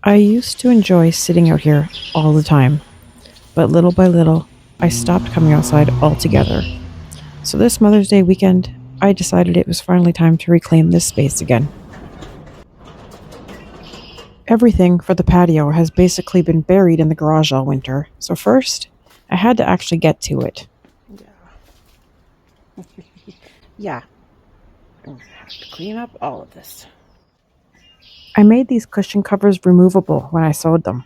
I used to enjoy sitting out here all the time, but little by little, I stopped coming outside altogether. So this Mother's Day weekend, I decided it was finally time to reclaim this space again. Everything for the patio has basically been buried in the garage all winter, so first, I had to actually get to it. Yeah, I'm gonna have to clean up all of this. I made these cushion covers removable when I sewed them,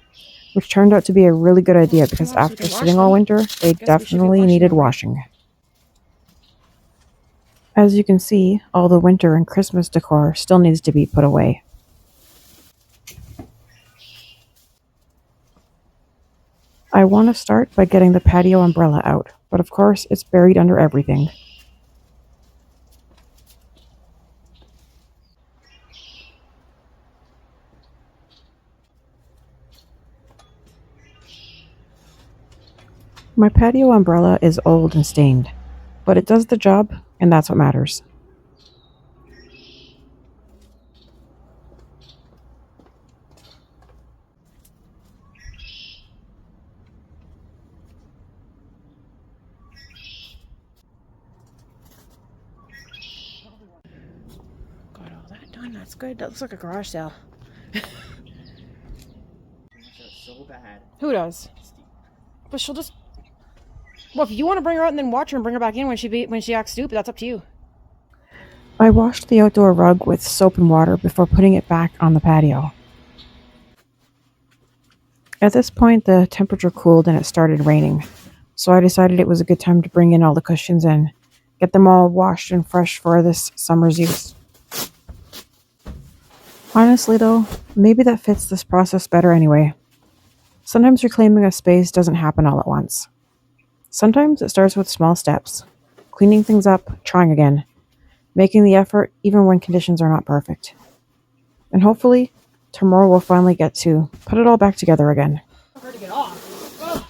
which turned out to be a really good idea because after sitting all winter, they definitely needed washing. As you can see, all the winter and Christmas decor still needs to be put away. I want to start by getting the patio umbrella out, but of course it's buried under everything. My patio umbrella is old and stained, but it does the job, and that's what matters. Got all that done, that's good. That looks like a garage sale. So bad. Who does? But she'll just... Well, if you want to bring her out and then watch her and bring her back in when she acts stupid, that's up to you. I washed the outdoor rug with soap and water before putting it back on the patio. At this point, the temperature cooled and it started raining, so I decided it was a good time to bring in all the cushions and get them all washed and fresh for this summer's use. Honestly though, maybe that fits this process better anyway. Sometimes reclaiming a space doesn't happen all at once. Sometimes it starts with small steps, cleaning things up, trying again, making the effort even when conditions are not perfect. And hopefully, tomorrow we'll finally get to put it all back together again. Hard to get off. Ugh.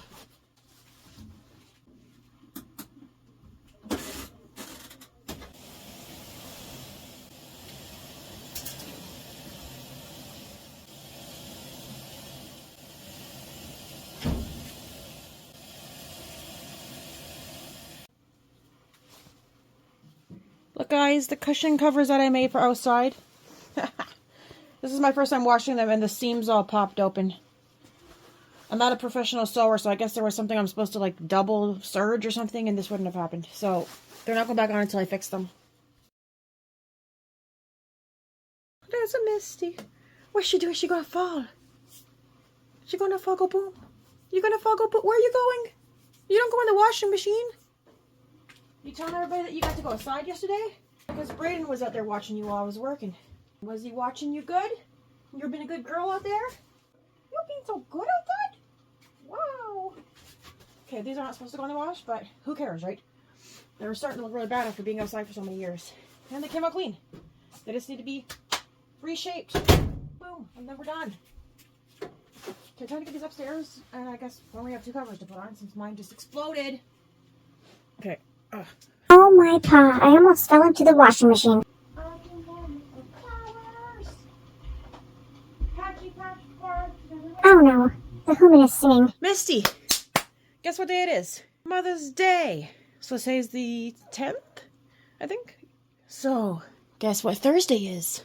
Look guys, the cushion covers that I made for outside. This is my first time washing them and the seams all popped open. I'm not a professional sewer, so I guess there was something I'm supposed to like double serge or something and this wouldn't have happened. So they're not going back on until I fix them. There's a Misty. What's she doing? She gonna fall. She gonna fall, go boom. You gonna fall, go boom. Where are you going? You don't go in the washing machine. You telling everybody that you got to go outside yesterday? Because Brayden was out there watching you while I was working. Was he watching you good? You've been a good girl out there? You've been so good out there? Wow. Okay, these are not supposed to go in the wash, but who cares, right? They were starting to look really bad after being outside for so many years. And they came out clean. They just need to be reshaped. Boom, and then we're done. Okay, time to get these upstairs, and I guess we only have 2 covers to put on since mine just exploded. Okay. Oh my pa, I almost fell into the washing machine. Oh no, the human is singing. Misty, guess what day it is? Mother's Day. So today's the 10th, I think. So, guess what Thursday is?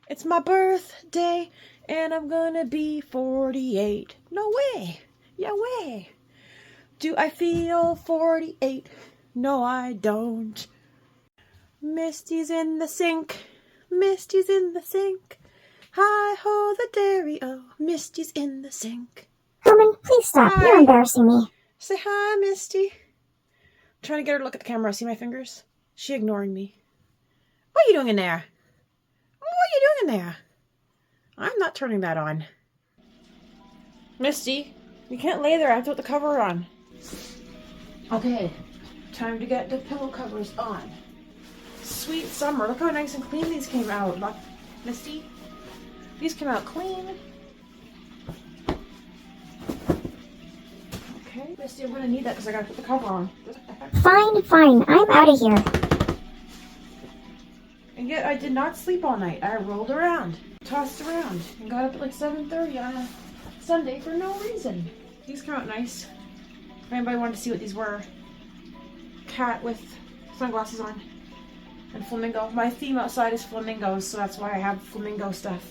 It's my birthday, and I'm gonna be 48. No way. Yeah way. Do I feel 48? No, I don't. Misty's in the sink. Misty's in the sink. Hi-ho the dairy-o. Misty's in the sink. Human, please stop. Hi. You're embarrassing me. Say hi, Misty. I'm trying to get her to look at the camera. See my fingers? She ignoring me. What are you doing in there? What are you doing in there? I'm not turning that on. Misty, you can't lay there. I have to put the cover on. Okay, time to get the pillow covers on. Sweet summer. Look how nice and clean these came out. Look, Misty, these came out clean. Okay, Misty, I'm gonna need that because I gotta put the cover on. Fine, I'm out of here. And yet I did not sleep all night. I rolled around. tossed around and got up at like 7:30 on a Sunday for no reason. These come out nice. If anybody wanted to see what these were. Cat with sunglasses on and flamingo. My theme outside is flamingos, so that's why I have flamingo stuff.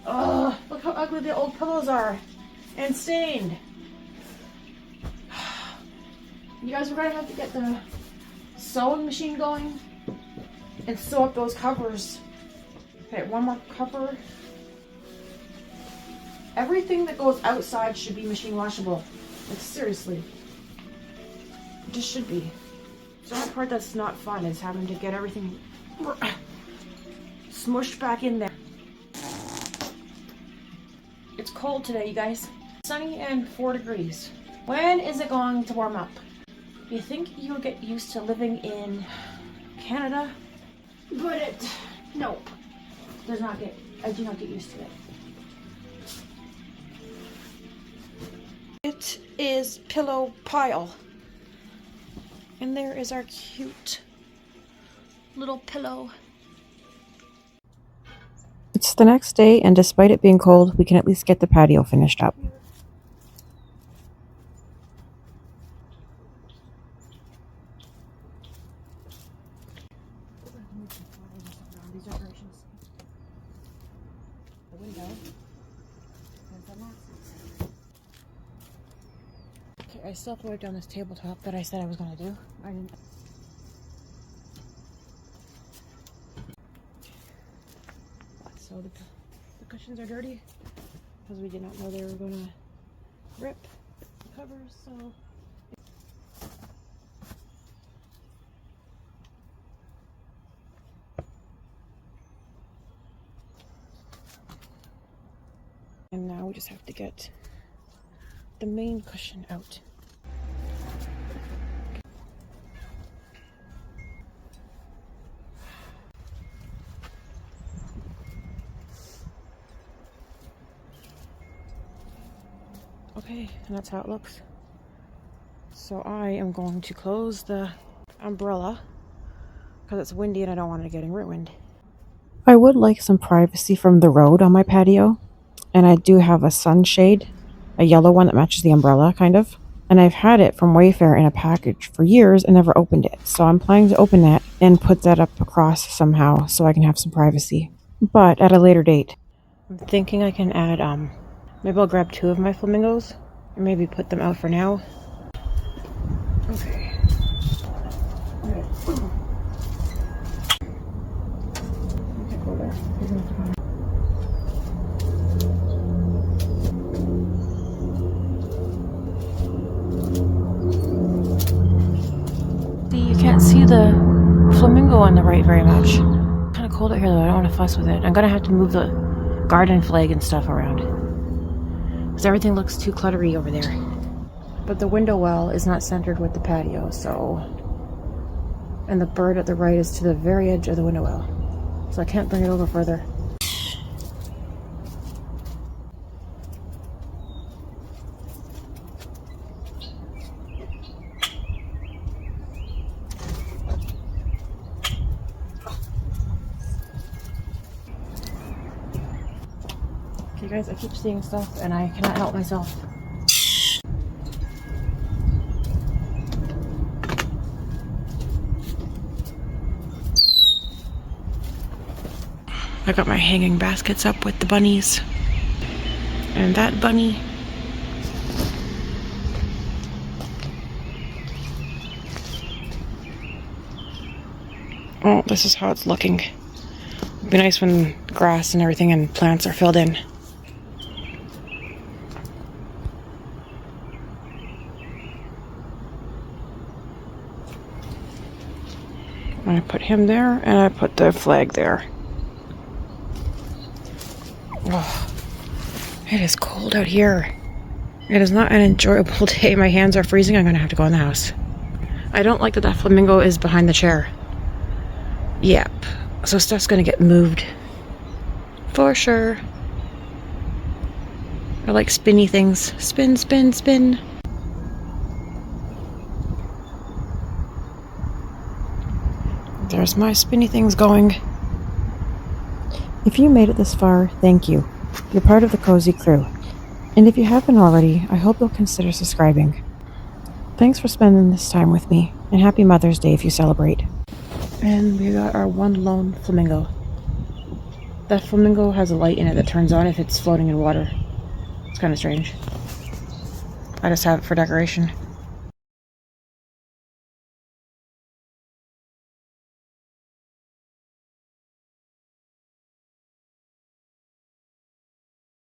Oh, look how ugly the old pillows are. And stained. You guys, we're gonna have to get the sewing machine going and sew up those covers. Okay, one more cover. Everything that goes outside should be machine washable. Like, seriously. It just should be. The only part that's not fun is having to get everything smushed back in there. It's cold today, you guys. Sunny and 4 degrees. When is it going to warm up? You think you'll get used to living in Canada? But nope. I do not get used to it. It is pillow pile. And there is our cute little pillow. It's the next day, and despite it being cold, we can at least get the patio finished up. Okay, I still have to wipe down this tabletop that I said I was going to do. I didn't. So the cushions are dirty because we did not know they were going to rip the covers, so. And now we just have to get the main cushion out. Okay, and that's how it looks. So I am going to close the umbrella because it's windy and I don't want it getting ruined. I would like some privacy from the road on my patio, and I do have a sunshade, a yellow one that matches the umbrella, kind of. And I've had it from Wayfair in a package for years and never opened it. So I'm planning to open that and put that up across somehow so I can have some privacy. But at a later date. I'm thinking I can add, maybe I'll grab 2 of my flamingos and maybe put them out for now. Okay. Go there. You can't see the flamingo on the right very much. Kind of cold out here though, I don't want to fuss with it. I'm gonna have to move the garden flag and stuff around because everything looks too cluttery over there. But the window well is not centered with the patio, so, and the bird at the right is to the very edge of the window well, so I can't bring it over further. Okay guys, I keep seeing stuff and I cannot help myself. I got my hanging baskets up with the bunnies. And that bunny. Oh, this is how it's looking. It'd be nice when grass and everything and plants are filled in. I put him there and I put the flag there. Oh, it is cold out here. It is not an enjoyable day. My hands are freezing. I'm gonna have to go in the house. I don't like that that flamingo is behind the chair. Yep. So stuff's gonna get moved. For sure. I like spinny things. Spin, spin, spin. There's my spinny things going. If you made it this far, thank you. You're part of the cozy crew. And if you haven't already, I hope you'll consider subscribing. Thanks for spending this time with me, and happy Mother's Day if you celebrate. And we got our one lone flamingo. That flamingo has a light in it that turns on if it's floating in water. It's kind of strange. I just have it for decoration.